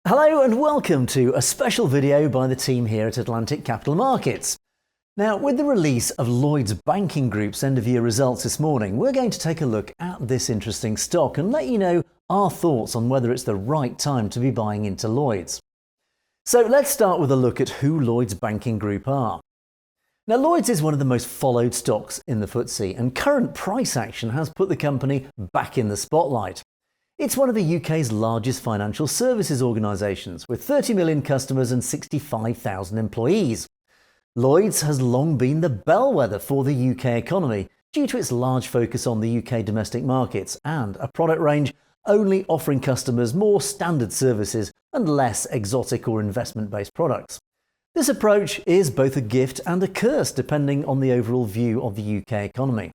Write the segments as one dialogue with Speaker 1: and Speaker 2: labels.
Speaker 1: Hello and welcome to a special video by the team here at Atlantic Capital Markets. Now, with the release of Lloyds Banking Group's end-of-year results this morning, we're going to take a look at this interesting stock and let you know our thoughts on whether it's the right time to be buying into Lloyds. So let's start with a look at who Lloyds Banking Group are. Now, Lloyds is one of the most followed stocks in the FTSE, and current price action has put the company back in the spotlight. It's one of the UK's largest financial services organisations, with 30 million customers and 65,000 employees. Lloyds has long been the bellwether for the UK economy due to its large focus on the UK domestic markets and a product range only offering customers more standard services and less exotic or investment-based products. This approach is both a gift and a curse depending on the overall view of the UK economy.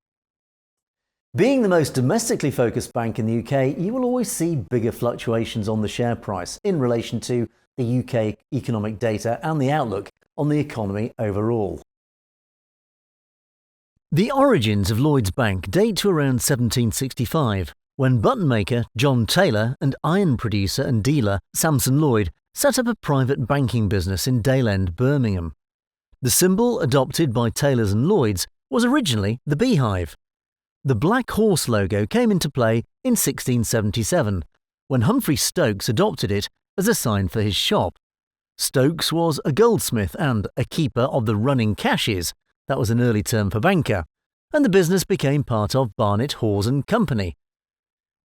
Speaker 1: Being the most domestically focused bank in the UK, you will always see bigger fluctuations on the share price in relation to the UK economic data and the outlook on the economy overall. The origins of Lloyds Bank date to around 1765, when button maker John Taylor and iron producer and dealer Samson Lloyd set up a private banking business in Dale End, Birmingham. The symbol adopted by Taylors and Lloyds was originally the beehive. The Black Horse logo came into play in 1677, when Humphrey Stokes adopted it as a sign for his shop. Stokes was a goldsmith and a keeper of the running cashes, that was an early term for banker, and the business became part of Barnet, Hawes and Company.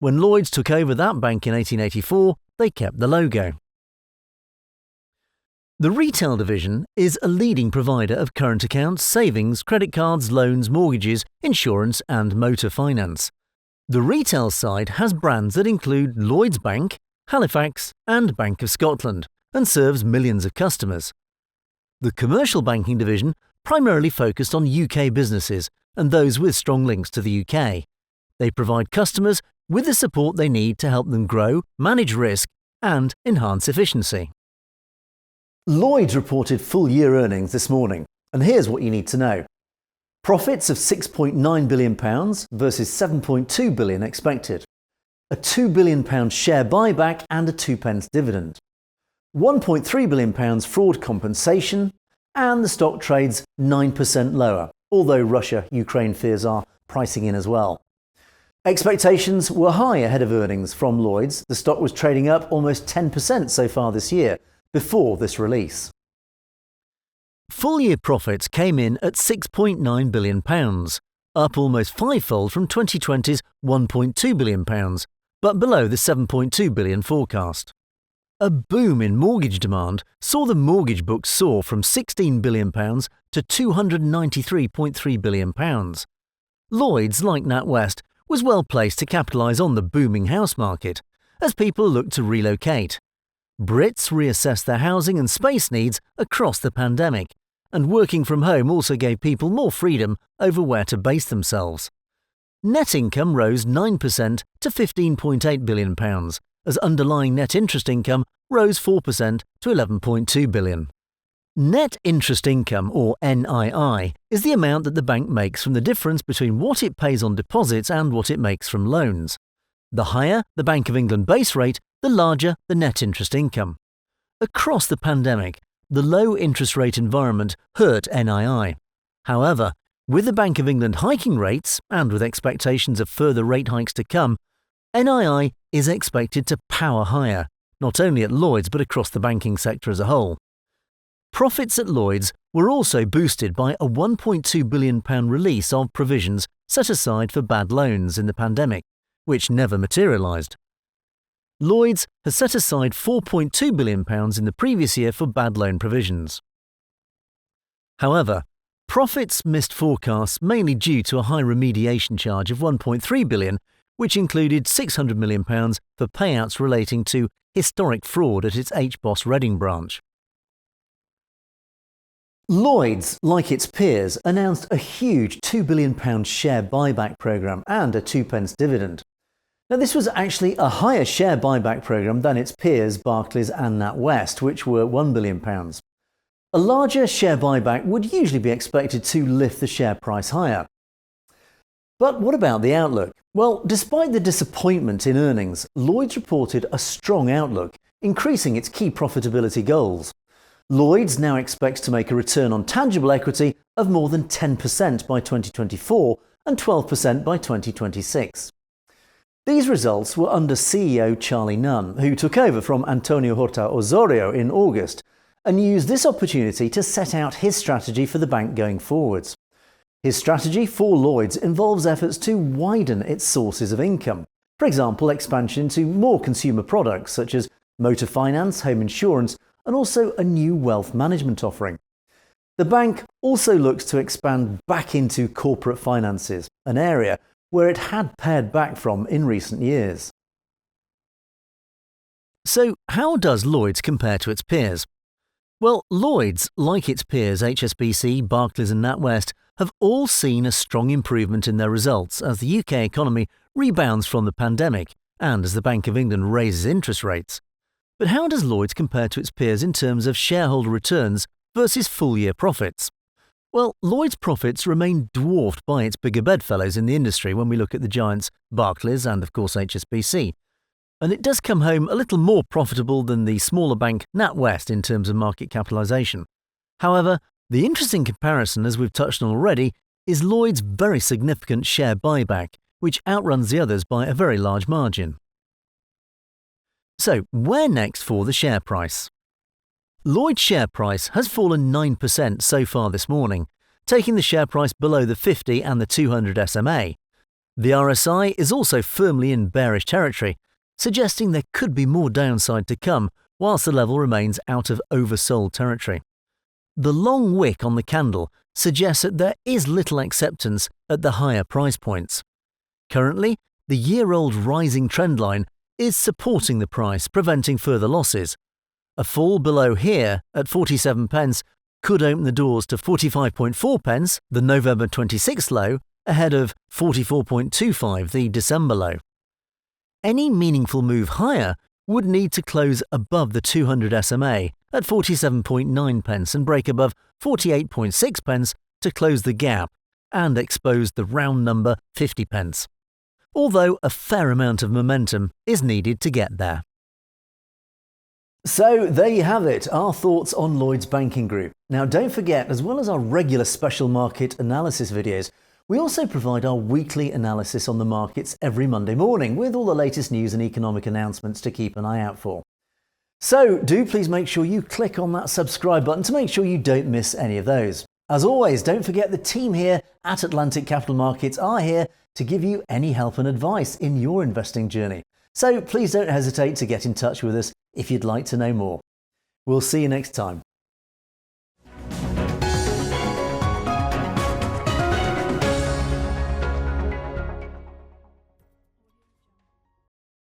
Speaker 1: When Lloyds took over that bank in 1884, they kept the logo. The retail division is a leading provider of current accounts, savings, credit cards, loans, mortgages, insurance and motor finance. The retail side has brands that include Lloyds Bank, Halifax and Bank of Scotland and serves millions of customers. The commercial banking division primarily focused on UK businesses and those with strong links to the UK. They provide customers with the support they need to help them grow, manage risk and enhance efficiency. Lloyds reported full-year earnings this morning, and here's what you need to know. Profits of £6.9 billion versus £7.2 billion expected. A £2 billion share buyback and a 2p dividend. £1.3 billion fraud compensation, and the stock trades 9% lower, although Russia-Ukraine fears are pricing in as well. Expectations were high ahead of earnings from Lloyds. The stock was trading up almost 10% so far this year, before this release. Full-year profits came in at £6.9 billion, up almost fivefold from 2020's £1.2 billion, but below the £7.2 billion forecast. A boom in mortgage demand saw the mortgage book soar from £16 billion to £293.3 billion. Lloyds, like NatWest, was well placed to capitalise on the booming house market as people looked to relocate. Brits reassessed their housing and space needs across the pandemic, and working from home also gave people more freedom over where to base themselves. Net income rose 9% to £15.8 billion, as underlying net interest income rose 4% to £11.2 billion. Net interest income, or NII, is the amount that the bank makes from the difference between what it pays on deposits and what it makes from loans. The higher the Bank of England base rate, the larger the net interest income. Across the pandemic, the low interest rate environment hurt NII. However, with the Bank of England hiking rates, and with expectations of further rate hikes to come, NII is expected to power higher, not only at Lloyds but across the banking sector as a whole. Profits at Lloyds were also boosted by a £1.2 billion release of provisions set aside for bad loans in the pandemic, which never materialised. Lloyds has set aside £4.2 billion in the previous year for bad loan provisions. However, profits missed forecasts mainly due to a high remediation charge of £1.3 billion, which included £600 million for payouts relating to historic fraud at its HBOS Reading branch. Lloyds, like its peers, announced a huge £2 billion share buyback programme and a 2p dividend. Now, this was actually a higher share buyback programme than its peers Barclays and NatWest, which were £1 billion. A larger share buyback would usually be expected to lift the share price higher. But what about the outlook? Well, despite the disappointment in earnings, Lloyds reported a strong outlook, increasing its key profitability goals. Lloyds now expects to make a return on tangible equity of more than 10% by 2024 and 12% by 2026. These results were under CEO Charlie Nunn, who took over from Antonio Horta Osorio in August, and used this opportunity to set out his strategy for the bank going forwards. His strategy for Lloyds involves efforts to widen its sources of income, for example, expansion into more consumer products such as motor finance, home insurance, and also a new wealth management offering. The bank also looks to expand back into corporate finances, an area where it had pared back from in recent years. So, how does Lloyds compare to its peers? Well, Lloyds, like its peers HSBC, Barclays and NatWest, have all seen a strong improvement in their results as the UK economy rebounds from the pandemic and as the Bank of England raises interest rates. But how does Lloyds compare to its peers in terms of shareholder returns versus full-year profits? Well, Lloyds' profits remain dwarfed by its bigger bedfellows in the industry when we look at the giants Barclays and, of course, HSBC. And it does come home a little more profitable than the smaller bank NatWest in terms of market capitalisation. However, the interesting comparison, as we've touched on already, is Lloyds' very significant share buyback, which outruns the others by a very large margin. So, where next for the share price? Lloyds' share price has fallen 9% so far this morning, taking the share price below the 50 and the 200 SMA. The RSI is also firmly in bearish territory, suggesting there could be more downside to come whilst the level remains out of oversold territory. The long wick on the candle suggests that there is little acceptance at the higher price points. Currently, the year-old rising trend line is supporting the price, preventing further losses. A fall below here at 47 pence could open the doors to 45.4 pence, the November 26th low, ahead of 44.25, the December low. Any meaningful move higher would need to close above the 200 SMA at 47.9 pence and break above 48.6 pence to close the gap and expose the round number 50 pence. Although a fair amount of momentum is needed to get there. So there you have it, our thoughts on Lloyds Banking Group. Now don't forget, as well as our regular special market analysis videos, we also provide our weekly analysis on the markets every Monday morning with all the latest news and economic announcements to keep an eye out for. So do please make sure you click on that subscribe button to make sure you don't miss any of those. As always, don't forget the team here at Atlantic Capital Markets are here to give you any help and advice in your investing journey. So please don't hesitate to get in touch with us if you'd like to know more. We'll see you next time.